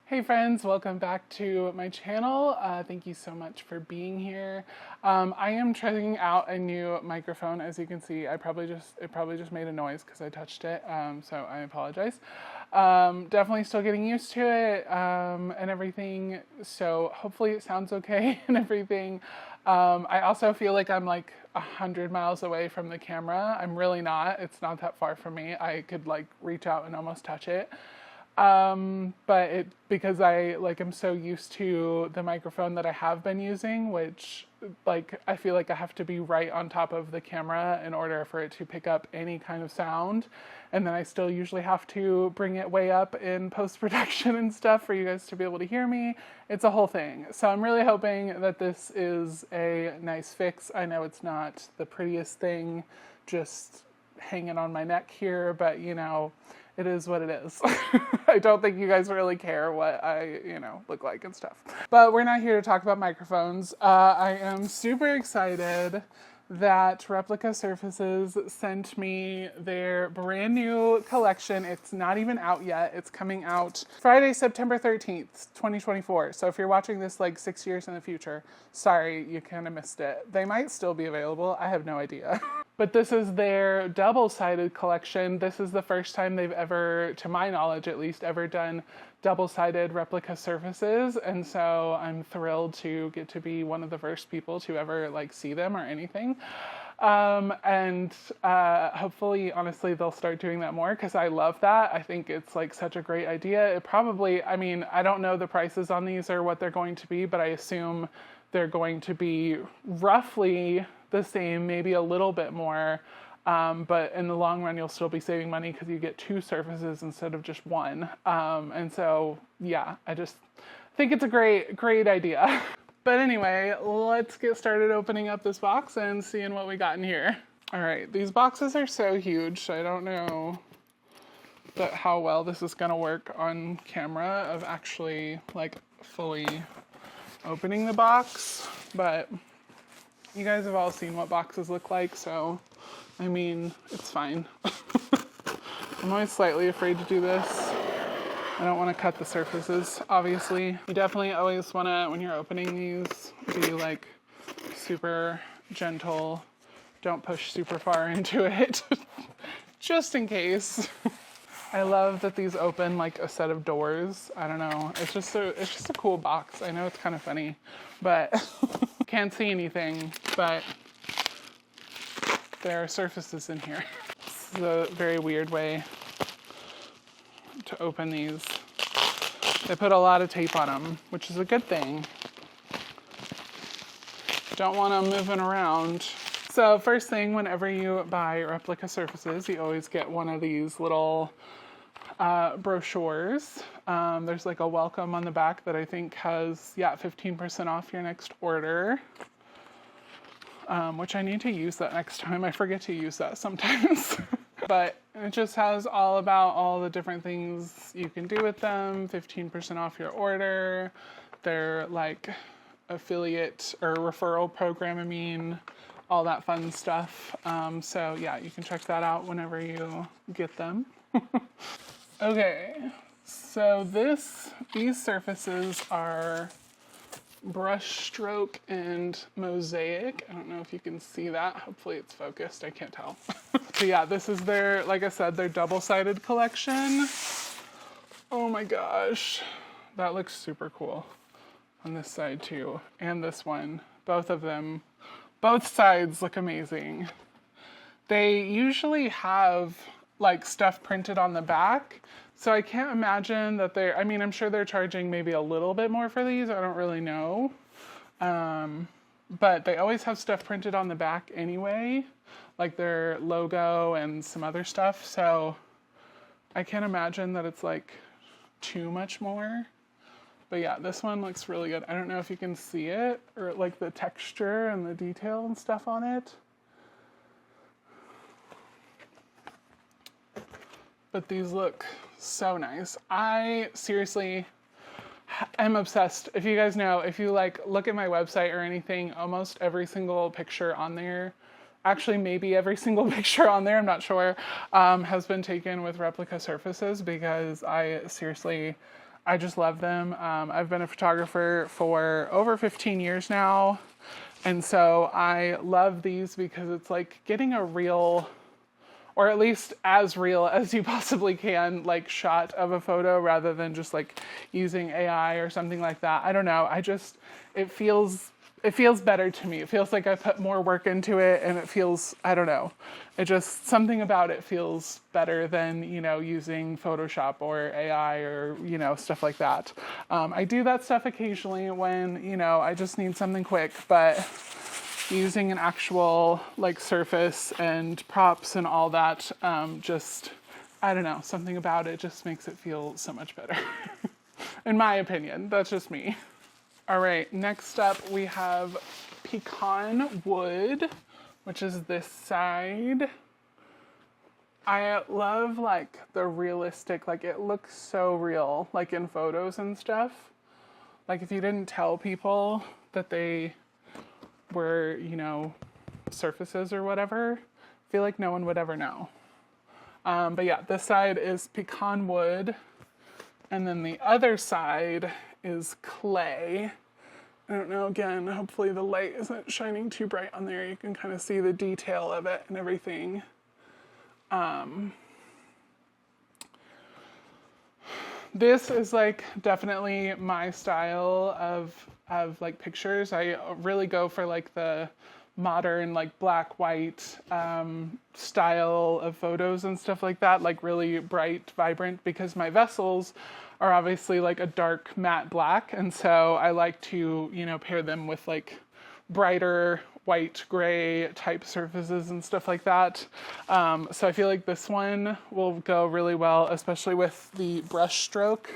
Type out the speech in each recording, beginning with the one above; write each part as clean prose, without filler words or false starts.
Hey friends, welcome back to my channel. Thank you so much for being here. I am trying out a new microphone. As you can see, it probably just made a noise because I touched it, so I apologize. Definitely still getting used to it and everything, so hopefully it sounds okay and everything. I also feel like I'm like 100 miles away from the camera. I'm really not. It's not that far from me. I could like reach out and almost touch it. But because I'm so used to the microphone that I have been using, which I feel like I have to be right on top of the camera in order for it to pick up any kind of sound. And then I still usually have to bring it way up in post-production and stuff for you guys to be able to hear me. It's a whole thing. So I'm really hoping that this is a nice fix. I know it's not the prettiest thing just hanging on my neck here, but you know, it is what it is. I don't think you guys really care what I, look like and stuff. But we're not here to talk about microphones. I am super excited that Replica Surfaces sent me their brand new collection. It's not even out yet. It's coming out Friday, September 13th, 2024. So if you're watching this like 6 years in the future, sorry, you kind of missed it. They might still be available. I have no idea. But this is their double-sided collection. This is the first time they've ever, to my knowledge at least, ever done double-sided replica surfaces. And so I'm thrilled to get to be one of the first people to ever see them or anything. Hopefully, honestly, they'll start doing that more because I love that. I think it's such a great idea. It probably, I don't know the prices on these or what they're going to be, but I assume they're going to be roughly the same, maybe a little bit more, but in the long run you'll still be saving money because you get two surfaces instead of just one. And so yeah, I just think it's a great idea. But anyway, let's get started opening up this box and seeing what we got in here. All right, these boxes are so huge, so I don't know how well this is gonna work on camera of actually fully opening the box, but you guys have all seen what boxes look like, so it's fine. I'm always slightly afraid to do this. I don't want to cut the surfaces, obviously. You definitely always want to, when you're opening these, be super gentle. Don't push super far into it, just in case. I love that these open like a set of doors. I don't know. It's just a cool box. I know it's kind of funny, but can't see anything, but there are surfaces in here. This is a very weird way to open these. They put a lot of tape on them, which is a good thing. Don't want them moving around. So first thing, whenever you buy Replica Surfaces, you always get one of these little brochures. There's a welcome on the back that I think has 15% off your next order, which I need to use that next time. I forget to use that sometimes. But it just has all about all the different things you can do with them, 15% off your order, their affiliate or referral program, all that fun stuff. So yeah, you can check that out whenever you get them. Okay, so these surfaces are brush stroke and mosaic. I don't know if you can see that. Hopefully it's focused. I can't tell. So yeah, this is their, like I said, their double-sided collection. Oh my gosh, that looks super cool on this side too, and this one. Both of them, both sides look amazing. They usually have stuff printed on the back, so I can't imagine that I'm sure they're charging maybe a little bit more for these. I don't really know. But they always have stuff printed on the back anyway, like their logo and some other stuff. So I can't imagine that it's too much more. But yeah, this one looks really good. I don't know if you can see it or the texture and the detail and stuff on it. But these look so nice. I seriously am obsessed. If you guys know, if you look at my website or anything, almost every single picture on there, actually maybe every single picture on there, I'm not sure, has been taken with Replica Surfaces because I I just love them. I've been a photographer for over 15 years now. And so I love these because it's like getting a real, or at least as real as you possibly can, like shot of a photo rather than just like using AI or something like that. I don't know. It feels better to me. It feels like I put more work into it, and it feels, I don't know. It just, something about it feels better than, you know, using Photoshop or AI or, you know, stuff like that. I do that stuff occasionally when, you know, I just need something quick, but using an actual like surface and props and all that, just, I don't know, something about it just makes it feel so much better. In my opinion, that's just me. All right, next up we have pecan wood, which is this side. I love like the realistic, like it looks so real, like in photos and stuff. Like if you didn't tell people that they were, you know, surfaces or whatever, I feel like no one would ever know. But yeah, this side is pecan wood, and then the other side is clay. I don't know, again, hopefully the light isn't shining too bright on there. You can kind of see the detail of it and everything. This is like definitely my style of like pictures. I really go for like the modern, like black, white style of photos and stuff like that, like really bright, vibrant, because my vessels are obviously like a dark matte black, and so I like to, you know, pair them with like brighter white, gray type surfaces and stuff like that. So I feel like this one will go really well, especially with the brush stroke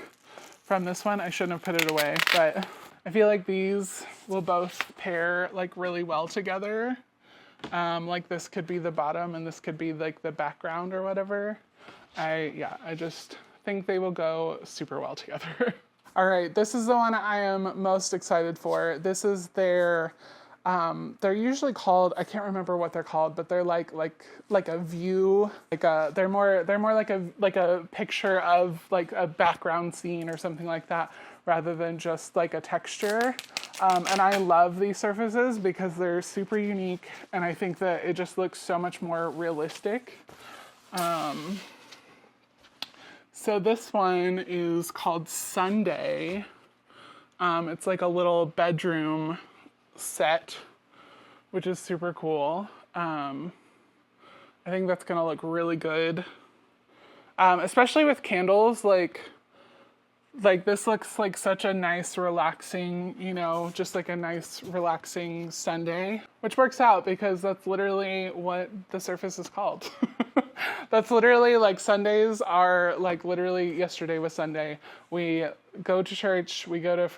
from this one. I shouldn't have put it away, but I feel like these will both pair like really well together. Like this could be the bottom and this could be like the background or whatever. I just think they will go super well together. All right, this is the one I am most excited for. This is their, they're usually called, I can't remember what they're called, but they're like a view, they're more like a picture of like a background scene or something like that, rather than just like a texture. And I love these surfaces because they're super unique, and I think that it just looks so much more realistic. So this one is called Sunday. It's like a little bedroom set, which is super cool. I think that's gonna look really good. Especially with candles, like this looks like such a nice, relaxing, you know, just like a nice, relaxing Sunday, which works out because that's literally what the surface is called. That's literally like Sundays are like literally yesterday was Sunday. We go to church, we go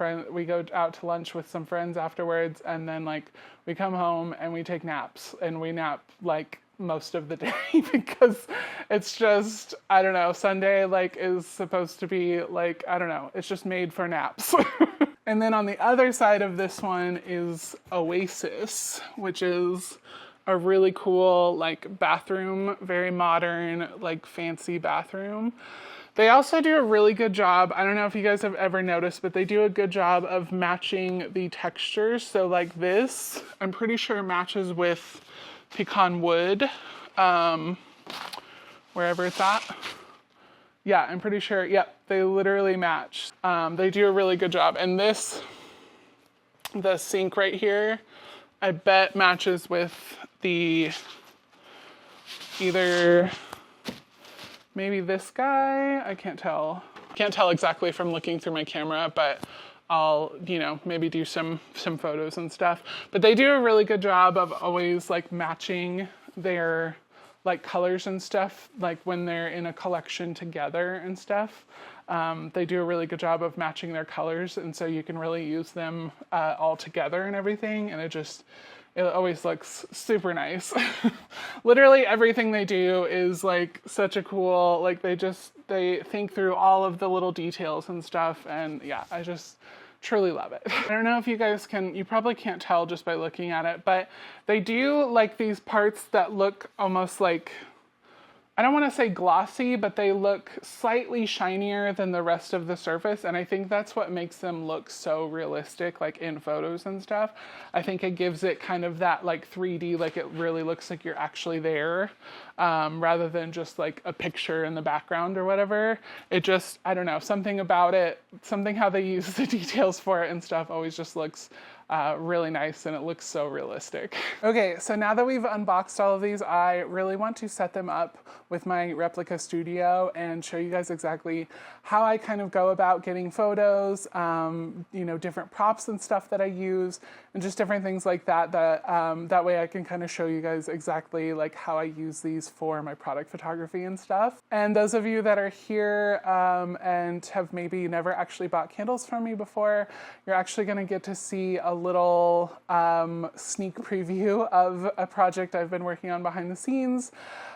out to lunch with some friends afterwards, and then like we come home and we take naps, and we nap like most of the day because it's just, I don't know, Sunday like is supposed to be like, I don't know, it's just made for naps. And then on the other side of this one is Oasis, which is a really cool like bathroom, very modern, like fancy bathroom. They also do a really good job, I don't know if you guys have ever noticed, but they do a good job of matching the textures. So like this, I'm pretty sure matches with pecan wood, wherever it's at. Yeah, I'm pretty sure, yep, they literally match. They do a really good job. And this, the sink right here, I bet matches with the, either maybe this guy, I can't tell. Can't tell exactly from looking through my camera, but I'll, you know, maybe do some photos and stuff. But they do a really good job of always like matching their like colors and stuff, like when they're in a collection together and stuff. They do a really good job of matching their colors, and so you can really use them all together and everything, and it always looks super nice. Literally everything they do is like such a cool, like they think through all of the little details and stuff, and yeah, I just truly love it. I don't know if you guys you probably can't tell just by looking at it, but they do like these parts that look almost like I don't want to say glossy, but they look slightly shinier than the rest of the surface, and I think that's what makes them look so realistic, like in photos and stuff. I think it gives it kind of that like 3D, like it really looks like you're actually there, rather than just like a picture in the background or whatever. It just, I don't know, something about it, something how they use the details for it and stuff always just looks really nice, and it looks so realistic. Okay, so now that we've unboxed all of these, I really want to set them up with my Replica Studio and show you guys exactly how I kind of go about getting photos, you know, different props and stuff that I use, and just different things like that, that way I can kind of show you guys exactly like how I use these for my product photography and stuff. And those of you that are here and have maybe never actually bought candles from me before, you're actually going to get to see a little sneak preview of a project I've been working on behind the scenes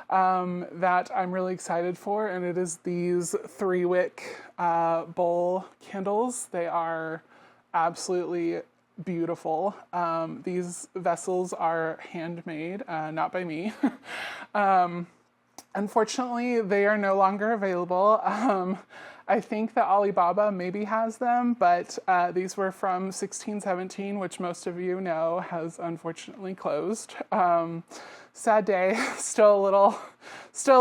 that I'm really excited for, and it is these 3-wick bowl candles. They are absolutely beautiful. These vessels are handmade, not by me. Unfortunately, they are no longer available. I think that Alibaba maybe has them, but these were from 1617, which most of you know has unfortunately closed. Sad day. Still a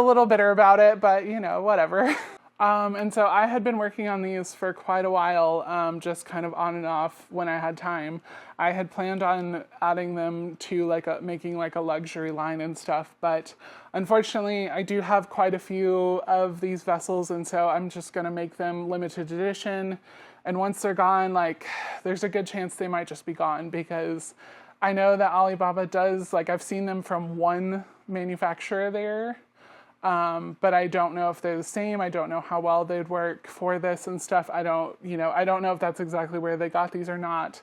little bitter about it, but you know, whatever. And so I had been working on these for quite a while, just kind of on and off when I had time. I had planned on adding them to making like a luxury line and stuff, but unfortunately I do have quite a few of these vessels, and so I'm just gonna make them limited edition. And once they're gone, like, there's a good chance they might just be gone, because I know that Alibaba does, like, I've seen them from one manufacturer there. But I don't know if they're the same. I don't know how well they'd work for this and stuff. I don't know if that's exactly where they got these or not.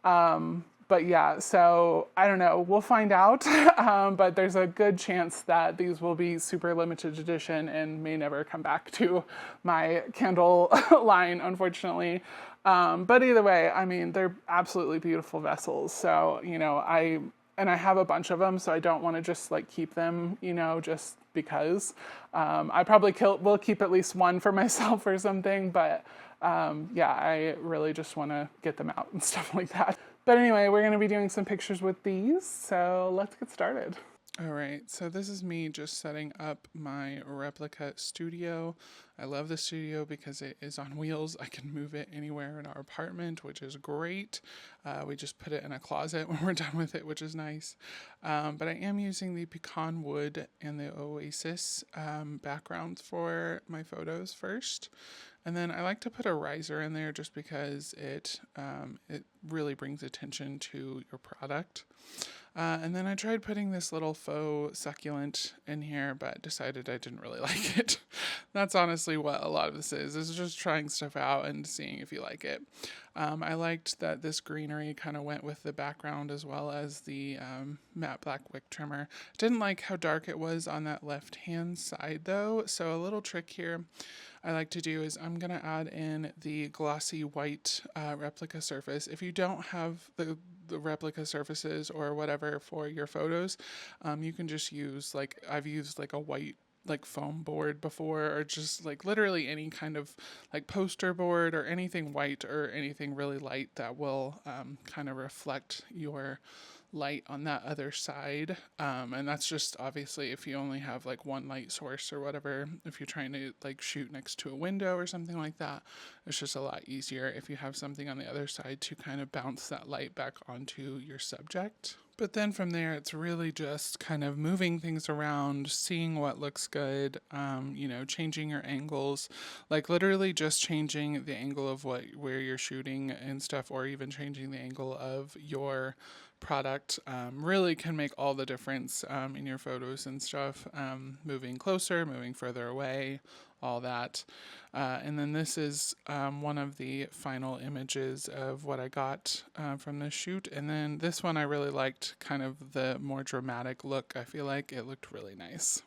But yeah, so I don't know. We'll find out. But there's a good chance that these will be super limited edition and may never come back to my candle line, unfortunately. But either way, I mean, they're absolutely beautiful vessels. So, you know, I have a bunch of them, so I don't want to just like keep them, you know, just because. I probably will keep at least one for myself or something, but yeah, I really just want to get them out and stuff like that. But anyway, we're going to be doing some pictures with these, so let's get started. All right, so this is me just setting up my Replica Studio. I love the studio because it is on wheels. I can move it anywhere in our apartment, which is great. We just put it in a closet when we're done with it, which is nice. But I am using the pecan wood and the oasis backgrounds for my photos first. And then I like to put a riser in there just because it really brings attention to your product. And then I tried putting this little faux succulent in here, but decided I didn't really like it. That's honestly what a lot of this is just trying stuff out and seeing if you like it. I liked that this greenery kind of went with the background as well as the matte black wick trimmer. Didn't like how dark it was on that left-hand side though, so a little trick here I like to do is I'm going to add in the glossy white replica surface. If you don't have the replica surfaces or whatever for your photos, you can just use, like, I've used like a white like foam board before, or just like literally any kind of like poster board or anything white or anything really light that will kind of reflect your light on that other side. And that's just obviously if you only have like one light source or whatever. If you're trying to like shoot next to a window or something like that, it's just a lot easier if you have something on the other side to kind of bounce that light back onto your subject. But then from there, it's really just kind of moving things around, seeing what looks good, changing your angles, like literally just changing the angle of where you're shooting and stuff, or even changing the angle of your product really can make all the difference in your photos and stuff. Moving closer, moving further away, all that. And then this is one of the final images of what I got from the shoot. And then this one I really liked, kind of the more dramatic look. I feel like it looked really nice.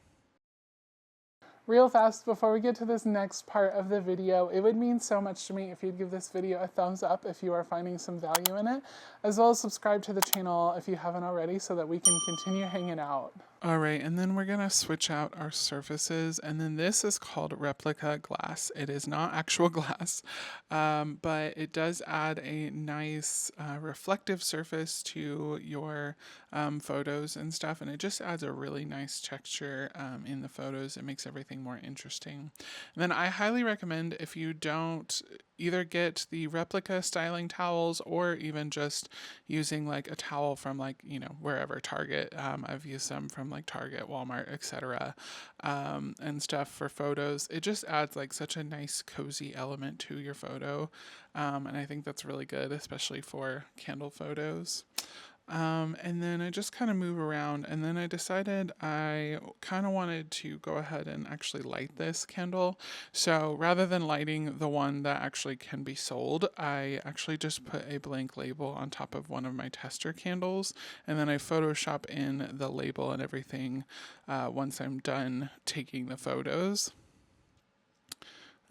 Real fast, before we get to this next part of the video, it would mean so much to me if you'd give this video a thumbs up if you are finding some value in it, as well as subscribe to the channel if you haven't already so that we can continue hanging out. All right, and then we're gonna switch out our surfaces, and then this is called Replica glass. It is not actual glass, but it does add a nice reflective surface to your photos and stuff, and it just adds a really nice texture in the photos. It makes everything more interesting. And then I highly recommend, if you don't, either get the replica styling towels or even just using like a towel from like, you know, wherever, Target. I've used them from like Target, Walmart, etc. And stuff for photos. It just adds like such a nice cozy element to your photo. And I think that's really good, especially for candle photos. And then I just kind of move around, and then I decided I kind of wanted to go ahead and actually light this candle. So rather than lighting the one that actually can be sold, I actually just put a blank label on top of one of my tester candles, and then I Photoshop in the label and everything once I'm done taking the photos.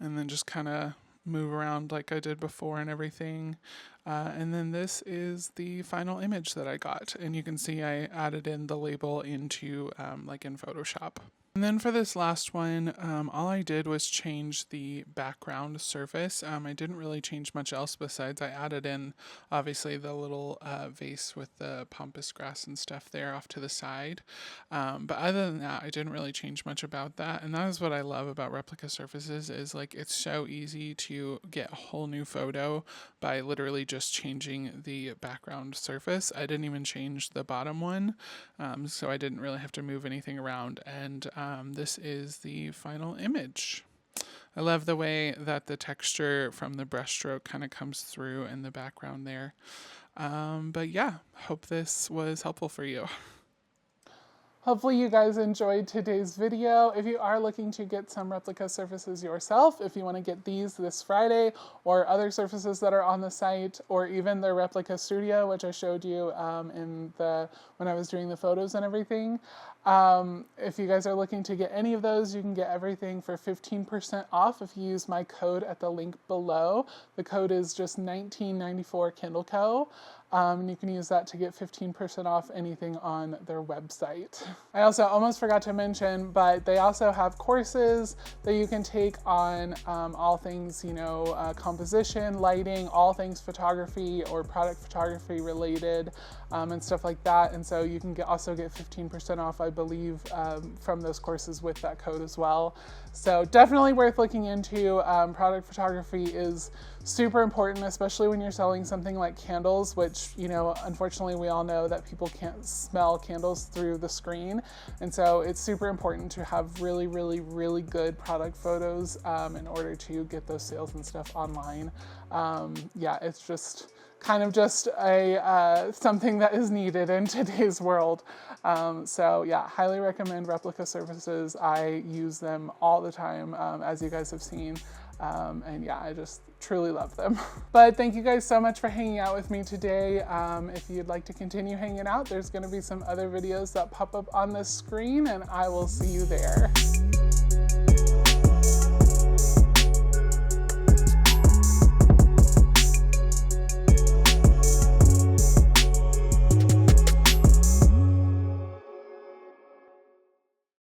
And then just kind of move around like I did before and everything. And then this is the final image that I got, and you can see I added in the label into like in Photoshop. And then for this last one, all I did was change the background surface. I didn't really change much else besides I added in, obviously, the little vase with the pampas grass and stuff there off to the side. But other than that, I didn't really change much about that. And that is what I love about Replica Surfaces, is like it's so easy to get a whole new photo by literally just changing the background surface. I didn't even change the bottom one, so I didn't really have to move anything around. And this is the final image. I love the way that the texture from the brushstroke kind of comes through in the background there. But yeah, hope this was helpful for you. Hopefully you guys enjoyed today's video. If you are looking to get some replica surfaces yourself, if you want to get these this Friday, or other surfaces that are on the site, or even the Replica Studio, which I showed you when I was doing the photos and everything. If you guys are looking to get any of those, you can get everything for 15% off if you use my code at the link below. The code is just 1994 Kindle Co. And you can use that to get 15% off anything on their website. I also almost forgot to mention, but they also have courses that you can take on all things, composition, lighting, all things photography or product photography related, and stuff like that. And so you can also get 15% off, I believe, from those courses with that code as well. So definitely worth looking into. Product photography is super important, especially when you're selling something like candles, which, unfortunately we all know that people can't smell candles through the screen. And so it's super important to have really, really, really good product photos in order to get those sales and stuff online. It's just kind of just something that is needed in today's world. Highly recommend Replica Surfaces. I use them all the time, as you guys have seen. I just truly love them. But thank you guys so much for hanging out with me today. If you'd like to continue hanging out, there's going to be some other videos that pop up on the screen, and I will see you there.